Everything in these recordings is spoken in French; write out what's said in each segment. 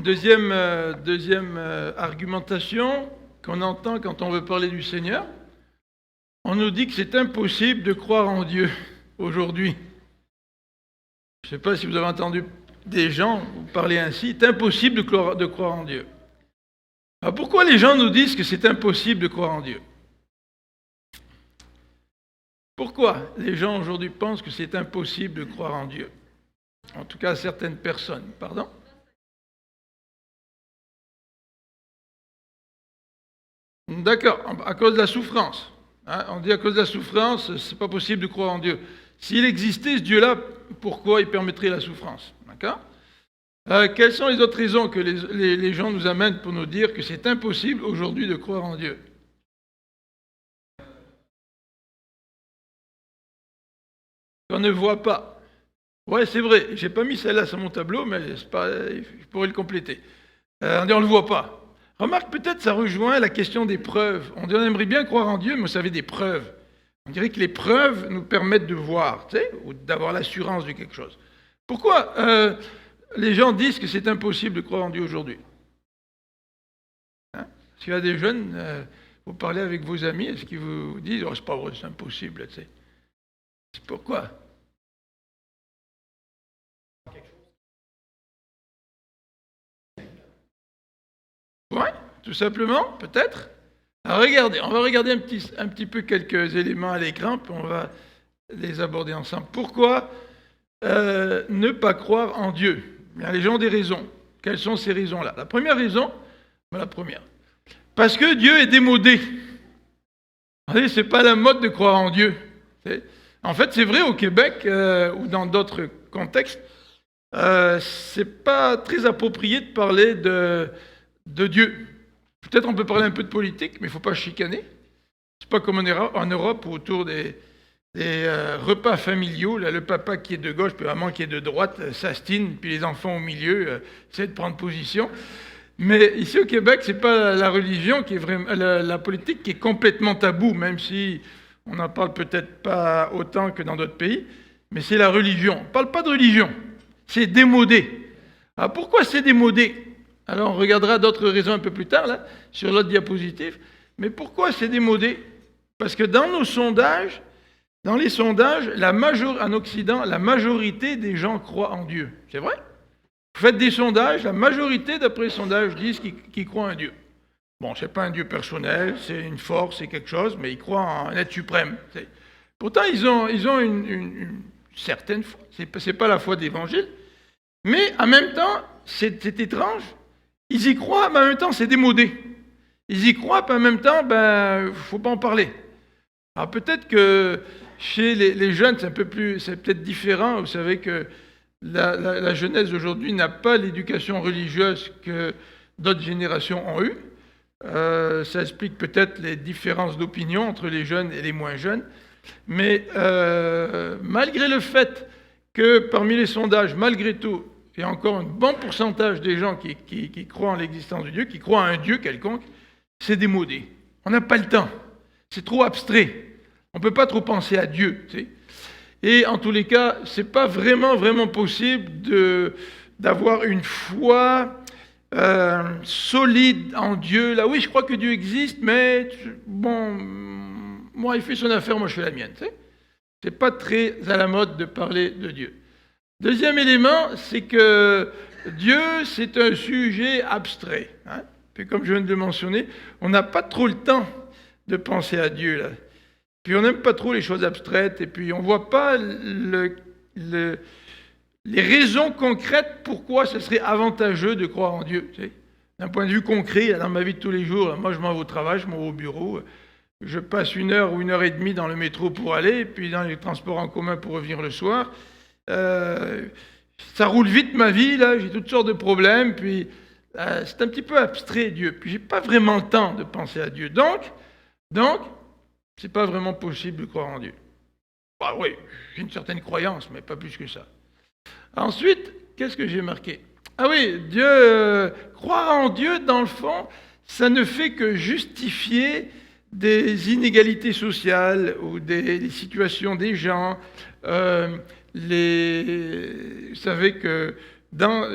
Deuxième argumentation qu'on entend quand on veut parler du Seigneur. On nous dit que c'est impossible de croire en Dieu aujourd'hui. Je ne sais pas si vous avez entendu des gens vous parler ainsi. C'est impossible de croire en Dieu. Alors pourquoi les gens nous disent que c'est impossible de croire en Dieu? Pourquoi les gens aujourd'hui pensent que c'est impossible de croire en Dieu? En tout cas, certaines personnes. Pardon? D'accord, à cause de la souffrance. On dit à cause de la souffrance, c'est pas possible de croire en Dieu. S'il existait ce Dieu-là, pourquoi il permettrait la souffrance? D'accord? Quelles sont les autres raisons que les gens nous amènent pour nous dire que c'est impossible aujourd'hui de croire en Dieu? Qu'on ne voit pas. Ouais, c'est vrai, j'ai pas mis celle-là sur mon tableau, mais je pourrais le compléter. On dit on ne le voit pas. Remarque, peut-être ça rejoint la question des preuves. On dit on aimerait bien croire en Dieu, mais vous savez, des preuves. On dirait que les preuves nous permettent de voir, tu sais, ou d'avoir l'assurance de quelque chose. Pourquoi les gens disent que c'est impossible de croire en Dieu aujourd'hui? S'il y a des jeunes, vous parlez avec vos amis, est-ce qu'ils vous disent oh, c'est pas vrai, c'est impossible, tu sais. C'est pourquoi? Oui, tout simplement, peut-être. Alors regardez, on va regarder un petit peu quelques éléments à l'écran, puis on va les aborder ensemble. Pourquoi ne pas croire en Dieu? Bien, les gens ont des raisons. Quelles sont ces raisons-là? La première raison, parce que Dieu est démodé. Vous voyez, c'est pas la mode de croire en Dieu. En fait, c'est vrai au Québec ou dans d'autres contextes, c'est pas très approprié de parler de Dieu. Peut-être on peut parler un peu de politique, mais il ne faut pas chicaner. C'est pas comme en Europe où autour des repas familiaux, là, le papa qui est de gauche, puis la maman qui est de droite, s'astine, puis les enfants au milieu essaient de prendre position. Mais ici au Québec, c'est pas la religion qui est vraiment, la politique qui est complètement tabou, même si on n'en parle peut-être pas autant que dans d'autres pays, mais c'est la religion. On ne parle pas de religion, c'est démodé. Alors pourquoi c'est démodé? Alors on regardera d'autres raisons un peu plus tard, là, sur l'autre diapositive. Mais pourquoi c'est démodé? Parce que dans les sondages, en Occident, la majorité des gens croient en Dieu. C'est vrai? Vous faites des sondages, la majorité, d'après les sondages, disent qu'ils croient en Dieu. Bon, c'est pas un Dieu personnel, c'est une force, c'est quelque chose, mais ils croient en un être suprême. Pourtant, ils ont une certaine foi. C'est pas la foi d'évangile. Mais en même temps, c'est étrange. Ils y croient, mais en même temps, c'est démodé. Ils y croient, puis en même temps, faut pas en parler. Alors peut-être que chez les jeunes, c'est peut-être différent. Vous savez que la jeunesse d'aujourd'hui n'a pas l'éducation religieuse que d'autres générations ont eue. Ça explique peut-être les différences d'opinion entre les jeunes et les moins jeunes. Mais malgré le fait que parmi les sondages, malgré tout, il y a encore un bon pourcentage des gens qui croient en l'existence de Dieu, qui croient à un Dieu quelconque, c'est démodé. On n'a pas le temps. C'est trop abstrait. On ne peut pas trop penser à Dieu. Tu sais. Et en tous les cas, ce n'est pas vraiment possible d'avoir une foi solide en Dieu. Là, oui, je crois que Dieu existe, mais bon, moi, il fait son affaire, moi, je fais la mienne. Tu sais. Ce n'est pas très à la mode de parler de Dieu. Deuxième élément, c'est que Dieu, c'est un sujet abstrait. Hein? Puis comme je viens de le mentionner, on n'a pas trop le temps de penser à Dieu. Là. Puis on n'aime pas trop les choses abstraites, et puis on ne voit pas les raisons concrètes pourquoi ce serait avantageux de croire en Dieu. Tu sais. D'un point de vue concret, là, dans ma vie de tous les jours, là, moi je m'en vais au travail, je m'en vais au bureau, je passe 1 heure ou 1 heure et demie dans le métro pour aller, et puis dans les transports en commun pour revenir le soir. Ça roule vite ma vie, là, j'ai toutes sortes de problèmes, puis c'est un petit peu abstrait Dieu, puis j'ai pas vraiment le temps de penser à Dieu. Donc, c'est pas vraiment possible de croire en Dieu. Bah oui, j'ai une certaine croyance, mais pas plus que ça. Ensuite, qu'est-ce que j'ai marqué? Ah oui, croire en Dieu, dans le fond, ça ne fait que justifier des inégalités sociales ou des situations des gens. Vous savez que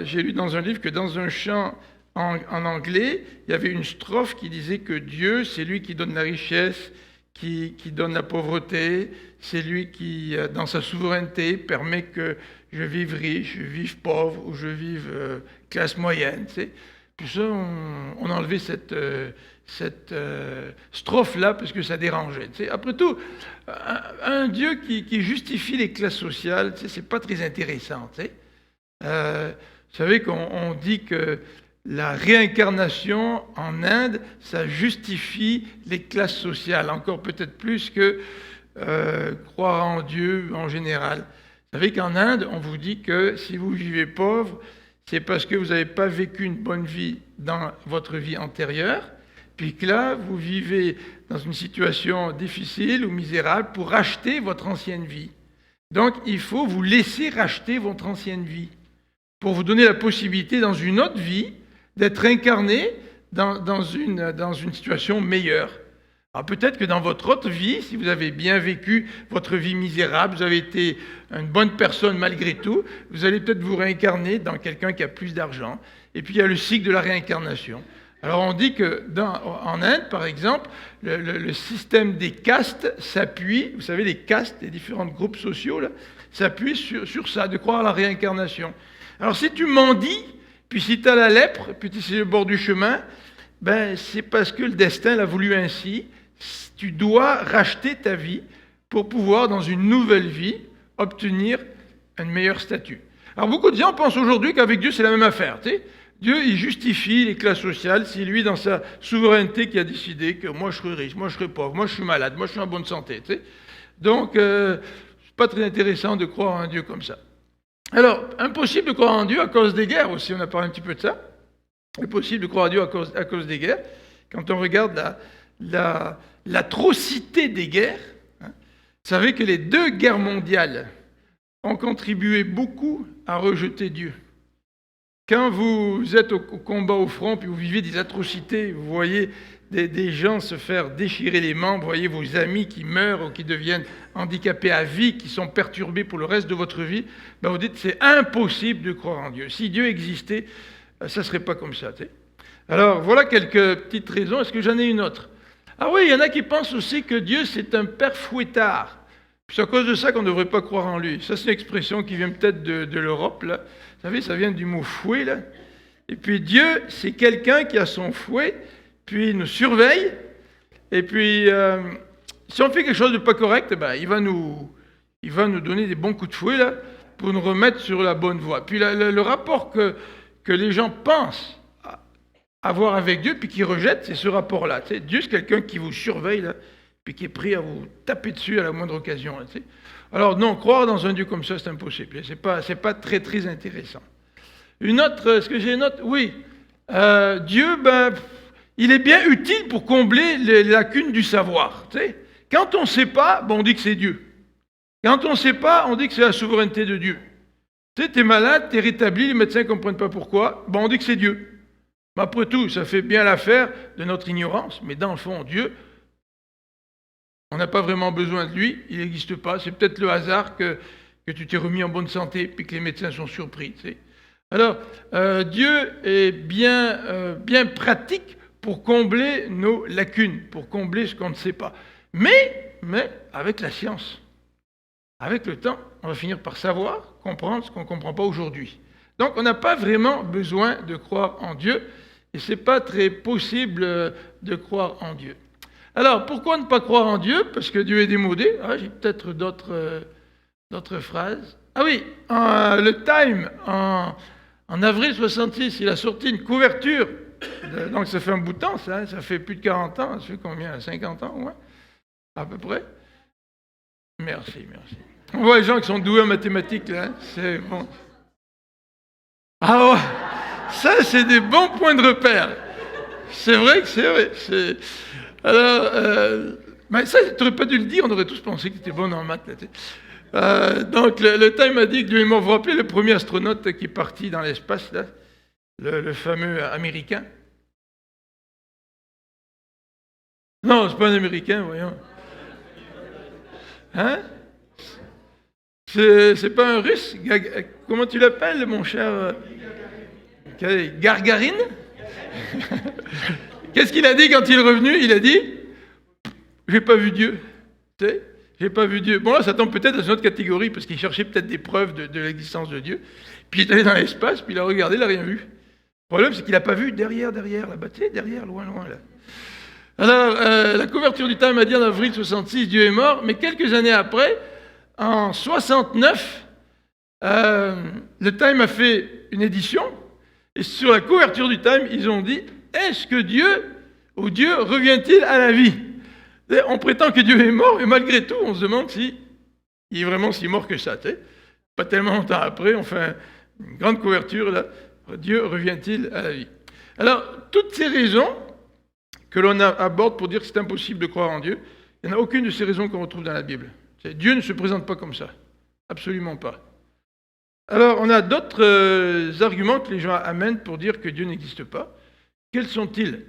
J'ai lu dans un livre que dans un chant en anglais, il y avait une strophe qui disait que Dieu, c'est lui qui donne la richesse, qui donne la pauvreté, c'est lui qui, dans sa souveraineté, permet que je vive riche, je vive pauvre ou je vive classe moyenne. Tu sais. Puis ça, on a enlevé cette strophe-là parce que ça dérangeait. Tu sais. Après tout, un Dieu qui justifie les classes sociales, tu sais, c'est pas très intéressant. Tu sais. Vous savez qu'on dit que la réincarnation en Inde, ça justifie les classes sociales, encore peut-être plus que croire en Dieu en général. Vous savez qu'en Inde, on vous dit que si vous vivez pauvre, c'est parce que vous n'avez pas vécu une bonne vie dans votre vie antérieure, puis que là, vous vivez dans une situation difficile ou misérable pour racheter votre ancienne vie. Donc, il faut vous laisser racheter votre ancienne vie pour vous donner la possibilité, dans une autre vie, d'être incarné dans une situation meilleure. Alors peut-être que dans votre autre vie, si vous avez bien vécu votre vie misérable, vous avez été une bonne personne malgré tout, vous allez peut-être vous réincarner dans quelqu'un qui a plus d'argent. Et puis il y a le cycle de la réincarnation. Alors on dit que en Inde, par exemple, le système des castes s'appuie, vous savez, les castes, les différents groupes sociaux, s'appuient sur ça, de croire à la réincarnation. Alors si tu mendis, puis si tu as la lèpre, puis tu es sur le bord du chemin, ben c'est parce que le destin l'a voulu ainsi. Tu dois racheter ta vie pour pouvoir, dans une nouvelle vie, obtenir un meilleur statut. Alors beaucoup de gens pensent aujourd'hui qu'avec Dieu, c'est la même affaire. Tu sais. Dieu, il justifie les classes sociales. C'est lui, dans sa souveraineté, qui a décidé que moi, je serai riche, moi, je serai pauvre, moi, je suis malade, moi, je suis en bonne santé. Tu sais. Donc, c'est pas très intéressant de croire en un Dieu comme ça. Alors, impossible de croire en Dieu à cause des guerres aussi, on a parlé un petit peu de ça. Impossible de croire en Dieu à cause des guerres. Quand on regarde l'atrocité des guerres, hein, vous savez que les 2 guerres mondiales ont contribué beaucoup à rejeter Dieu. Quand vous êtes au combat au front, puis vous vivez des atrocités, vous voyez des gens se faire déchirer les membres, vous voyez vos amis qui meurent ou qui deviennent handicapés à vie, qui sont perturbés pour le reste de votre vie, ben vous dites c'est impossible de croire en Dieu. Si Dieu existait, ça ne serait pas comme ça. Tu sais. Alors voilà quelques petites raisons. Est-ce que j'en ai une autre? Ah oui, il y en a qui pensent aussi que Dieu c'est un père fouettard. C'est à cause de ça qu'on ne devrait pas croire en lui. Ça c'est une expression qui vient peut-être de l'Europe, là. Vous savez, ça vient du mot fouet, là. Et puis Dieu, c'est quelqu'un qui a son fouet, puis il nous surveille, et puis si on fait quelque chose de pas correct, ben, il va nous donner des bons coups de fouet, là, pour nous remettre sur la bonne voie. Puis le rapport que les gens pensent avoir avec Dieu, puis qu'ils rejettent, c'est ce rapport-là. Tu sais, Dieu, c'est quelqu'un qui vous surveille, là, puis qui est prêt à vous taper dessus à la moindre occasion. Là, tu sais. Alors non, croire dans un Dieu comme ça, c'est impossible. C'est pas très, très intéressant. Une autre, est-ce que j'ai une autre? Oui. Dieu, ben, il est bien utile pour combler les lacunes du savoir. Tu sais. Quand on ne sait pas, ben, on dit que c'est Dieu. Quand on ne sait pas, on dit que c'est la souveraineté de Dieu. Tu sais, t'es malade, t'es rétabli, les médecins ne comprennent pas pourquoi, ben, on dit que c'est Dieu. Mais après tout, ça fait bien l'affaire de notre ignorance, mais dans le fond, Dieu, on n'a pas vraiment besoin de lui, il n'existe pas. C'est peut-être le hasard que tu t'es remis en bonne santé, puis que les médecins sont surpris. Tu sais. Alors, Dieu est bien pratique pour combler nos lacunes, pour combler ce qu'on ne sait pas. Mais avec la science, avec le temps, on va finir par savoir, comprendre ce qu'on ne comprend pas aujourd'hui. Donc, on n'a pas vraiment besoin de croire en Dieu, et ce n'est pas très possible de croire en Dieu. Alors, pourquoi ne pas croire en Dieu? Parce que Dieu est démodé. Ah, j'ai peut-être d'autres phrases. Ah oui, le Time, en avril 66, il a sorti une couverture. Donc, ça fait un bout de temps, ça fait plus de 40 ans. Ça fait combien? 50 ans, ouais, à peu près. Merci. On voit les gens qui sont doués en mathématiques, là. Hein? C'est bon. Ah ouais, ça, c'est des bons points de repère. C'est vrai que c'est vrai. Alors, mais ça, tu n'aurais pas dû le dire, on aurait tous pensé que tu étais bon en maths. Là, donc, le Time a dit que Dieu est mort. Vous vous rappelez le premier astronaute qui est parti dans l'espace, là, le fameux américain? Non, c'est pas un américain, voyons. Hein? C'est pas un russe? Comment tu l'appelles, mon cher Gargarine? Qu'est-ce qu'il a dit quand il est revenu? Il a dit, j'ai pas vu Dieu. Tu sais, j'ai pas vu Dieu. Bon, là, ça tombe peut-être dans une autre catégorie, parce qu'il cherchait peut-être des preuves de l'existence de Dieu. Puis il est allé dans l'espace, puis il a regardé, il n'a rien vu. Le problème, c'est qu'il n'a pas vu derrière, là-bas, tu sais, derrière, loin, là. Alors, la couverture du Time a dit en avril 66, Dieu est mort, mais quelques années après, en 69, le Time a fait une édition, et sur la couverture du Time, ils ont dit, est-ce que Dieu revient-il à la vie? On prétend que Dieu est mort, mais malgré tout, on se demande s'il est vraiment si mort que ça. Tu sais. Pas tellement longtemps après, on fait une grande couverture, là, Dieu revient-il à la vie? Alors, toutes ces raisons que l'on aborde pour dire que c'est impossible de croire en Dieu, il n'y en a aucune de ces raisons qu'on retrouve dans la Bible. Dieu ne se présente pas comme ça. Absolument pas. Alors, on a d'autres arguments que les gens amènent pour dire que Dieu n'existe pas. Quels sont-ils?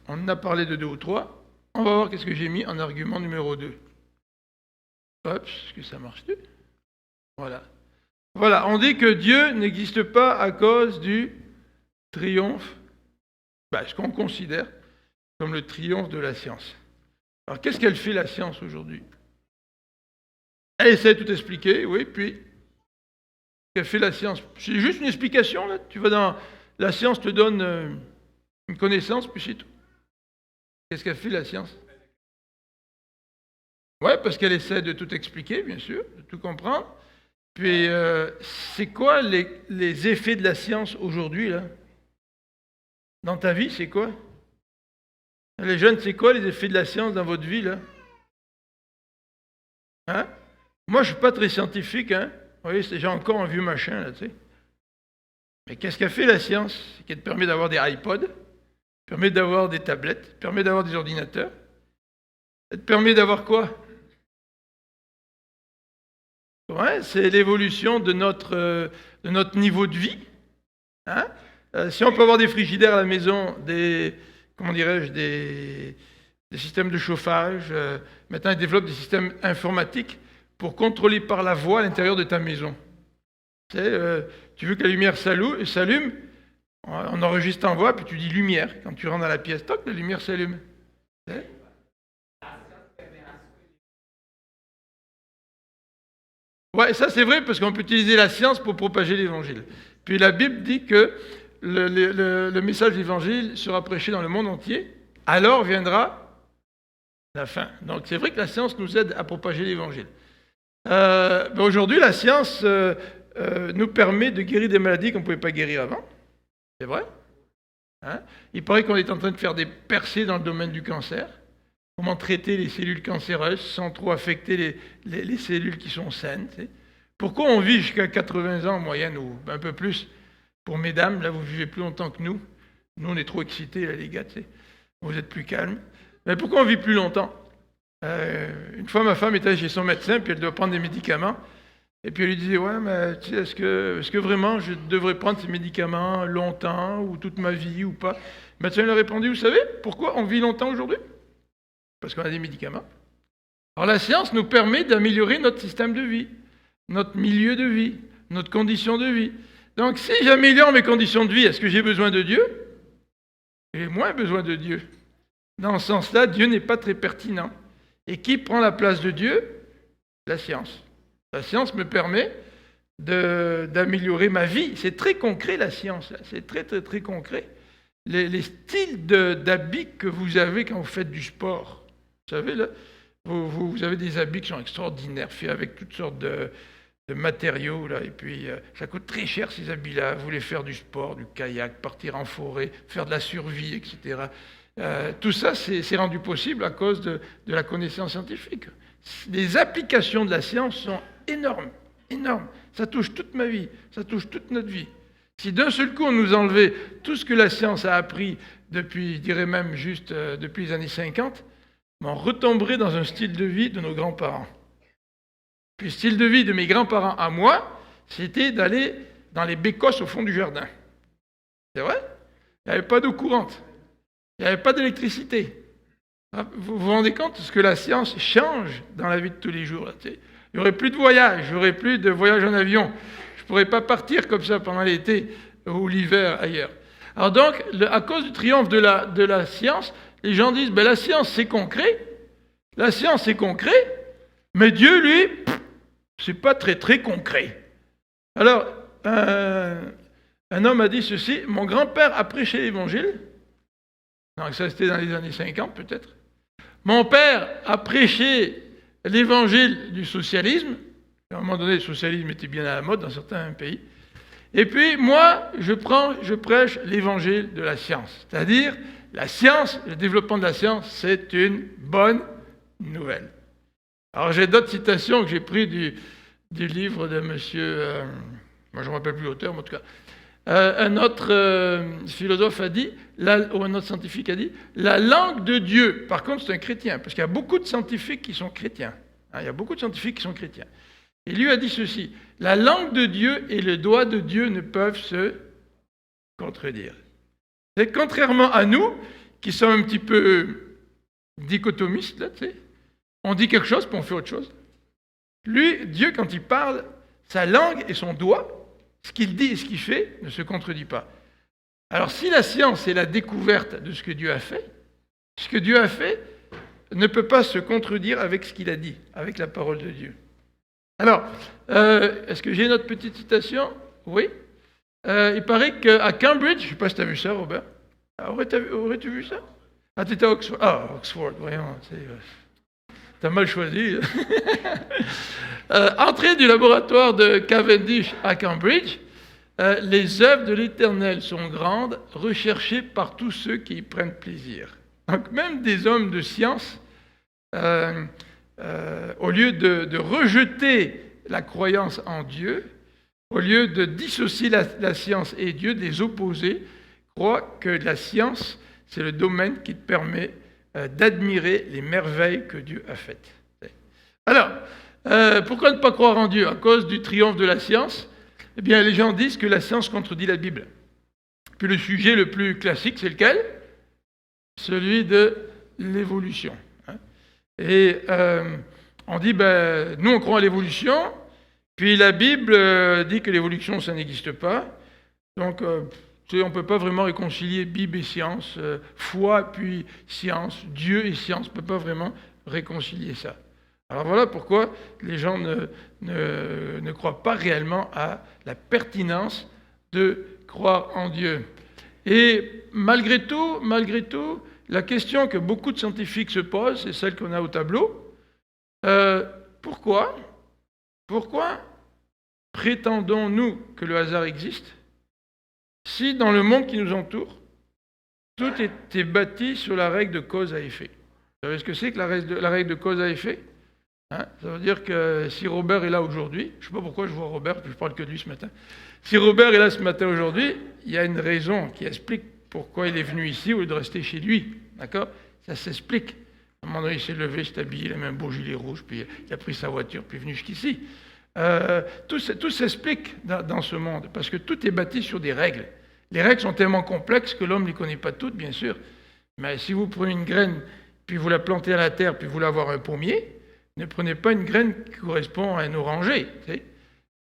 On en a parlé de 2 ou 3. On va voir qu'est-ce que j'ai mis en argument numéro 2. Hop, est-ce que ça marche? Voilà. Voilà, on dit que Dieu n'existe pas à cause du triomphe, ce qu'on considère comme le triomphe de la science. Alors, qu'est-ce qu'elle fait, la science, aujourd'hui? Elle essaie de tout expliquer, oui, puis qu'elle fait la science? C'est juste une explication, là. Tu vas dans... La science te donne une connaissance, puis c'est tout. Qu'est-ce qu'elle fait, la science? Oui, parce qu'elle essaie de tout expliquer, bien sûr, de tout comprendre. Puis, c'est quoi les effets de la science aujourd'hui, là? Dans ta vie, c'est quoi? Les jeunes, c'est quoi les effets de la science dans votre vie, là? Hein? Moi, je ne suis pas très scientifique, hein? Vous voyez, c'est déjà encore un vieux machin, là, tu sais. Mais qu'est-ce qu'a fait la science? C'est qu'elle te permet d'avoir des iPods, permet d'avoir des tablettes, permet d'avoir des ordinateurs. Elle te permet d'avoir quoi? Ouais, c'est l'évolution de notre niveau de vie. Hein? Si on peut avoir des frigidaires à la maison, des systèmes de chauffage, maintenant ils développent des systèmes informatiques pour contrôler par la voix l'intérieur de ta maison. Tu sais, tu veux que la lumière s'allume, on enregistre en voix, puis tu dis lumière. Quand tu rentres dans la pièce, toc, la lumière s'allume. Ouais, ça c'est vrai parce qu'on peut utiliser la science pour propager l'évangile. Puis la Bible dit que le message de l'évangile sera prêché dans le monde entier, alors viendra la fin. Donc c'est vrai que la science nous aide à propager l'évangile. Aujourd'hui, la science nous permet de guérir des maladies qu'on ne pouvait pas guérir avant. C'est vrai. Hein? Il paraît qu'on est en train de faire des percées dans le domaine du cancer. Comment traiter les cellules cancéreuses sans trop affecter les cellules qui sont saines. Tu sais. Pourquoi on vit jusqu'à 80 ans en moyenne, ou un peu plus? Pour mesdames, là, vous vivez plus longtemps que nous. Nous, on est trop excités, là, les gars. Tu sais. Vous êtes plus calmes. Mais pourquoi on vit plus longtemps? Une fois, ma femme était chez son médecin, puis elle doit prendre des médicaments. Et puis elle lui disait, ouais, mais tu sais, est-ce que vraiment je devrais prendre ces médicaments longtemps, ou toute ma vie, ou pas? Le médecin lui a répondu, vous savez pourquoi on vit longtemps aujourd'hui? Parce qu'on a des médicaments. Alors la science nous permet d'améliorer notre système de vie, notre milieu de vie, notre condition de vie. Donc si j'améliore mes conditions de vie, est-ce que j'ai besoin de Dieu? J'ai moins besoin de Dieu. Dans ce sens-là, Dieu n'est pas très pertinent. Et qui prend la place de Dieu? La science. La science me permet d'améliorer ma vie. C'est très concret, la science. C'est très, très, très concret. Les styles d'habits que vous avez quand vous faites du sport. Vous savez, là, vous avez des habits qui sont extraordinaires, faits avec toutes sortes de matériaux, là, et puis ça coûte très cher ces habits-là. Vous voulez faire du sport, du kayak, partir en forêt, faire de la survie, etc. Tout ça, c'est rendu possible à cause de la connaissance scientifique. Les applications de la science sont énormes, énormes. Ça touche toute ma vie, ça touche toute notre vie. Si d'un seul coup on nous enlevait tout ce que la science a appris depuis, je dirais même juste depuis les années 50, on retomberait dans un style de vie de nos grands-parents. Puis le style de vie de mes grands-parents à moi, c'était d'aller dans les bécosses au fond du jardin. C'est vrai? Il n'y avait pas d'eau courante. Il n'y avait pas d'électricité. Vous vous rendez compte de ce que la science change dans la vie de tous les jours. Là, Il n'y aurait plus de voyage, il n'y aurait plus de voyage en avion. Je ne pourrais pas partir comme ça pendant l'été ou l'hiver ailleurs. Alors donc, à cause du triomphe de la science, les gens disent, la science c'est concret, mais Dieu, lui, c'est pas très très concret. Alors, un homme a dit ceci, mon grand-père a prêché l'évangile, donc ça c'était dans les années 50 peut-être, mon père a prêché l'évangile du socialisme, à un moment donné le socialisme était bien à la mode dans certains pays, et puis moi je prêche l'évangile de la science, c'est-à-dire la science, le développement de la science, c'est une bonne nouvelle. Alors j'ai d'autres citations que j'ai prises du livre de monsieur, moi je ne me rappelle plus l'auteur, mais en tout cas, un autre philosophe a dit, ou un autre scientifique a dit, la langue de Dieu, par contre c'est un chrétien, parce qu'il y a beaucoup de scientifiques qui sont chrétiens. Il y a beaucoup de scientifiques qui sont chrétiens. Et lui a dit ceci, la langue de Dieu et le doigt de Dieu ne peuvent se contredire. Et contrairement à nous, qui sommes un petit peu dichotomistes, là, tu sais, on dit quelque chose puis on fait autre chose. Lui, Dieu, quand il parle, sa langue et son doigt, ce qu'il dit et ce qu'il fait ne se contredit pas. Alors si la science est la découverte de ce que Dieu a fait ne peut pas se contredire avec ce qu'il a dit, avec la parole de Dieu. Alors, est-ce que j'ai une autre petite citation? Oui. Il paraît qu'à Cambridge, je ne sais pas si tu as vu ça, Robert. Aurais-tu vu ça? Ah, tu étais à Oxford. Ah, Oxford, voyons. T'as mal choisi. Entrée du laboratoire de Cavendish à Cambridge, les œuvres de l'Éternel sont grandes, recherchées par tous ceux qui y prennent plaisir. Donc même des hommes de science, au lieu de rejeter la croyance en Dieu, au lieu de dissocier la science et Dieu, de les opposer, croient que la science, c'est le domaine qui te permet d'admirer les merveilles que Dieu a faites. Alors, pourquoi ne pas croire en Dieu? À cause du triomphe de la science? Eh bien, les gens disent que la science contredit la Bible. Puis le sujet le plus classique, c'est lequel? Celui de l'évolution. Et on dit, nous on croit à l'évolution, puis la Bible dit que l'évolution, ça n'existe pas. Donc, on ne peut pas vraiment réconcilier Bible et science, foi puis science, Dieu et science, on ne peut pas vraiment réconcilier ça. Alors voilà pourquoi les gens ne croient pas réellement à la pertinence de croire en Dieu. Et malgré tout, la question que beaucoup de scientifiques se posent, c'est celle qu'on a au tableau. Pourquoi prétendons-nous que le hasard existe si dans le monde qui nous entoure, tout était bâti sur la règle de cause à effet? Vous savez ce que c'est que la règle de cause à effet? Ça veut dire que si Robert est là aujourd'hui, je ne sais pas pourquoi je vois Robert, puis je parle que de lui ce matin. Si Robert est là ce matin aujourd'hui, il y a une raison qui explique pourquoi il est venu ici au lieu de rester chez lui. D'accord? Ça s'explique. À un moment donné, il s'est levé, il s'est habillé, il a mis un beau gilet rouge, puis il a pris sa voiture, puis il est venu jusqu'ici. Tout s'explique dans ce monde, parce que tout est bâti sur des règles. Les règles sont tellement complexes que l'homme ne les connaît pas toutes, bien sûr. Mais si vous prenez une graine, puis vous la plantez à la terre, puis vous voulez avoir un pommier, ne prenez pas une graine qui correspond à un oranger.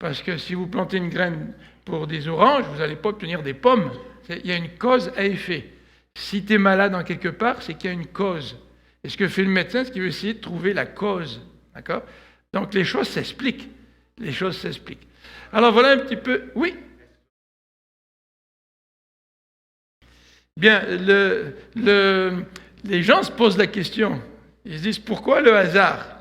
Parce que si vous plantez une graine pour des oranges, vous n'allez pas obtenir des pommes. Il y a une cause à effet. Si tu es malade en quelque part, c'est qu'il y a une cause. Et ce que fait le médecin, c'est qu'il veut essayer de trouver la cause. D'accord? Donc les choses s'expliquent. Les choses s'expliquent. Alors voilà un petit peu... Oui? Bien, les gens se posent la question. Ils se disent, pourquoi le hasard?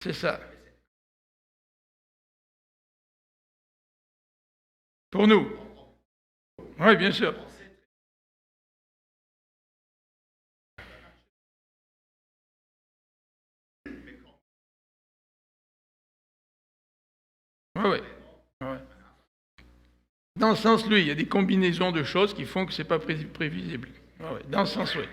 C'est ça. Pour nous. Oui, bien sûr. Oui, oui. Ouais. Dans ce sens, lui, il y a des combinaisons de choses qui font que ce n'est pas prévisible. Ouais. Dans ce sens, oui.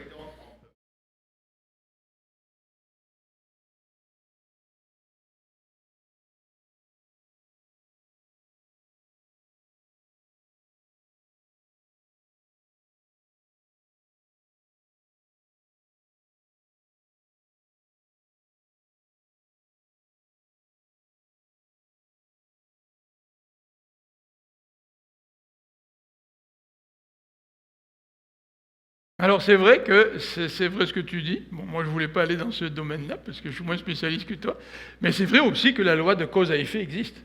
Alors c'est vrai que c'est vrai ce que tu dis. Bon, moi je voulais pas aller dans ce domaine-là parce que je suis moins spécialiste que toi. Mais c'est vrai aussi que la loi de cause à effet existe.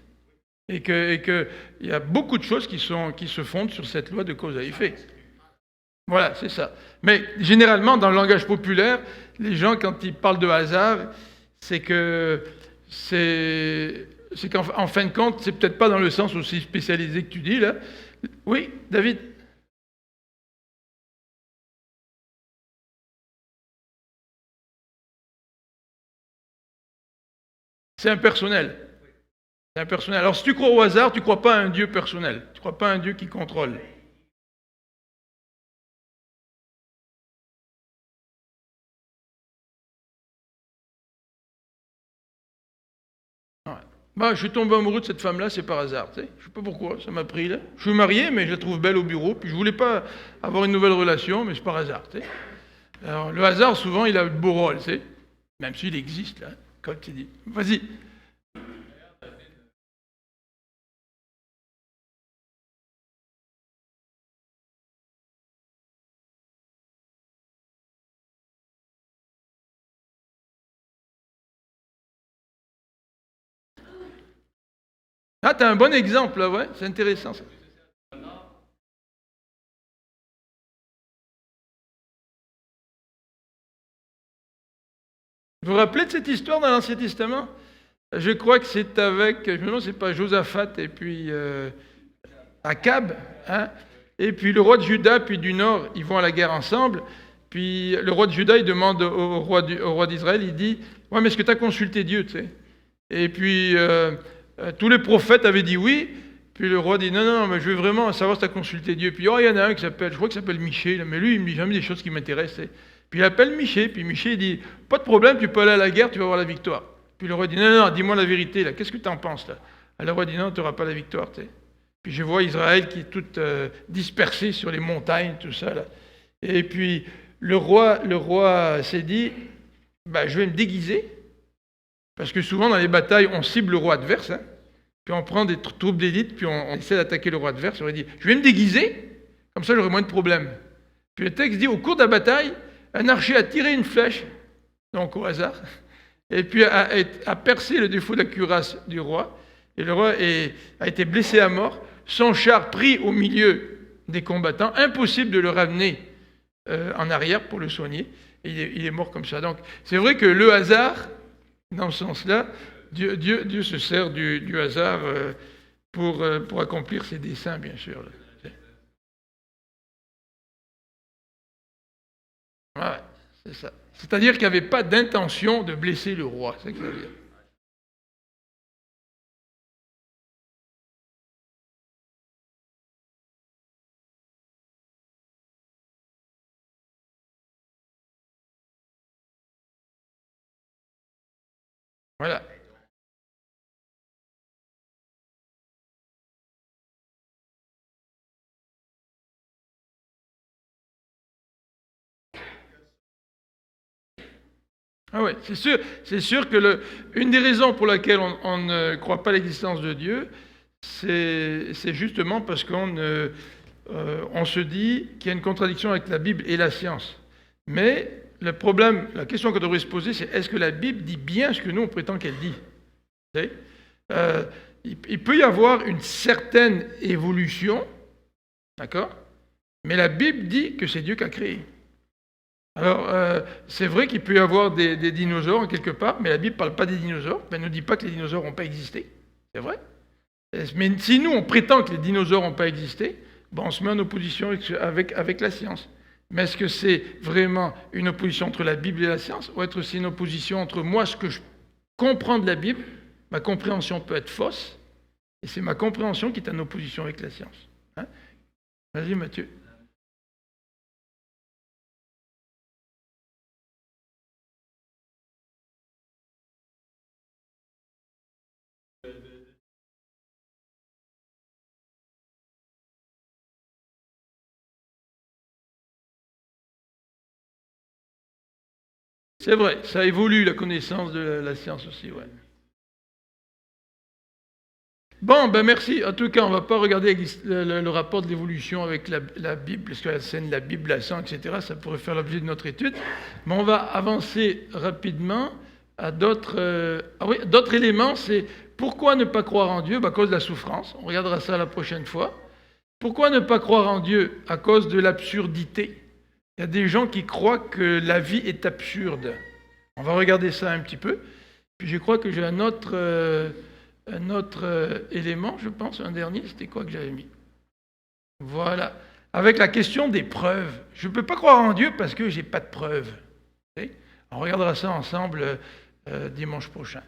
Et que il y a beaucoup de choses qui se fondent sur cette loi de cause à effet. Voilà, c'est ça. Mais généralement, dans le langage populaire, les gens, quand ils parlent de hasard, c'est que c'est qu'en fin de compte, c'est peut-être pas dans le sens aussi spécialisé que tu dis là. Oui, David. C'est impersonnel. C'est impersonnel. Alors si tu crois au hasard, tu ne crois pas à un Dieu personnel. Tu ne crois pas à un Dieu qui contrôle. Ouais. Bah, je suis tombé amoureux de cette femme-là, c'est par hasard. Tu sais. Je ne sais pas pourquoi, ça m'a pris là. Je suis marié, mais je la trouve belle au bureau. Puis je voulais pas avoir une nouvelle relation, mais c'est par hasard. Tu sais. Alors, le hasard, souvent, il a de beau rôle, tu sais. Même s'il existe, là, comme tu dis. Vas-y. Ah, t'as un bon exemple, là, ouais. C'est intéressant, ça. Vous vous rappelez de cette histoire dans l'Ancien Testament? Je crois que c'est avec, je me demande si c'est pas Josaphat et puis Akab, hein? Et puis le roi de Juda, puis du nord, ils vont à la guerre ensemble. Puis le roi de Juda, il demande au roi d'Israël, il dit, ouais, mais est-ce que tu as consulté Dieu, tu sais? Et puis tous les prophètes avaient dit oui. Puis le roi dit, non, non, mais je veux vraiment savoir si tu as consulté Dieu. Puis oh, il y en a un qui s'appelle, je crois qu'il s'appelle Miché, mais lui, il me dit jamais des choses qui m'intéressent. Puis il appelle Miché, puis Miché il dit, pas de problème, tu peux aller à la guerre, tu vas avoir la victoire. Puis le roi dit, non, non, dis-moi la vérité, là, qu'est-ce que tu en penses, là? Alors le roi dit, non, tu n'auras pas la victoire, tu sais. Puis je vois Israël qui est tout dispersé sur les montagnes, tout ça, là. Et puis le roi s'est dit, bah, je vais me déguiser, parce que souvent dans les batailles, on cible le roi adverse, hein. Puis on prend des troupes d'élite, puis on essaie d'attaquer le roi adverse. Il aurait dit, je vais me déguiser, comme ça j'aurai moins de problèmes. Puis le texte dit, au cours de la bataille, un archer a tiré une flèche, donc au hasard, et puis a percé le défaut de la cuirasse du roi, et le roi a été blessé à mort, son char pris au milieu des combattants, impossible de le ramener en arrière pour le soigner, et il est mort comme ça. Donc c'est vrai que le hasard, dans ce sens-là, Dieu se sert du hasard pour accomplir ses desseins, bien sûr. Ouais, c'est ça. C'est-à-dire qu'il n'y avait pas d'intention de blesser le roi, c'est ça que ça veut dire. Voilà. Ah ouais, c'est sûr que une des raisons pour laquelle on ne croit pas à l'existence de Dieu, c'est justement parce on se dit qu'il y a une contradiction avec la Bible et la science. Mais le problème, la question qu'on devrait se poser, c'est est-ce que la Bible dit bien ce que nous on prétend qu'elle dit? Vous savez. Euh, il peut y avoir une certaine évolution, d'accord? Mais la Bible dit que c'est Dieu qui a créé. Alors, c'est vrai qu'il peut y avoir des dinosaures quelque part, mais la Bible ne parle pas des dinosaures. Elle ne nous dit pas que les dinosaures n'ont pas existé. C'est vrai. Mais si nous, on prétend que les dinosaures n'ont pas existé, ben on se met en opposition avec la science. Mais est-ce que c'est vraiment une opposition entre la Bible et la science, ou est-ce que c'est une opposition entre moi, ce que je comprends de la Bible, ma compréhension peut être fausse, et c'est ma compréhension qui est en opposition avec la science. Hein? Vas-y, Mathieu. C'est vrai, ça évolue la connaissance de la science aussi, ouais. Bon, ben merci. En tout cas, on ne va pas regarder le rapport de l'évolution avec la Bible, parce que la scène, la Bible, la sang, etc., ça pourrait faire l'objet de notre étude. Mais on va avancer rapidement à d'autres éléments. C'est pourquoi ne pas croire en Dieu? À cause de la souffrance. On regardera ça la prochaine fois. Pourquoi ne pas croire en Dieu? À cause de l'absurdité. Il y a des gens qui croient que la vie est absurde. On va regarder ça un petit peu. Puis je crois que j'ai un autre élément, je pense, un dernier, c'était quoi que j'avais mis? Voilà. Avec la question des preuves. Je ne peux pas croire en Dieu parce que je n'ai pas de preuves. On regardera ça ensemble dimanche prochain.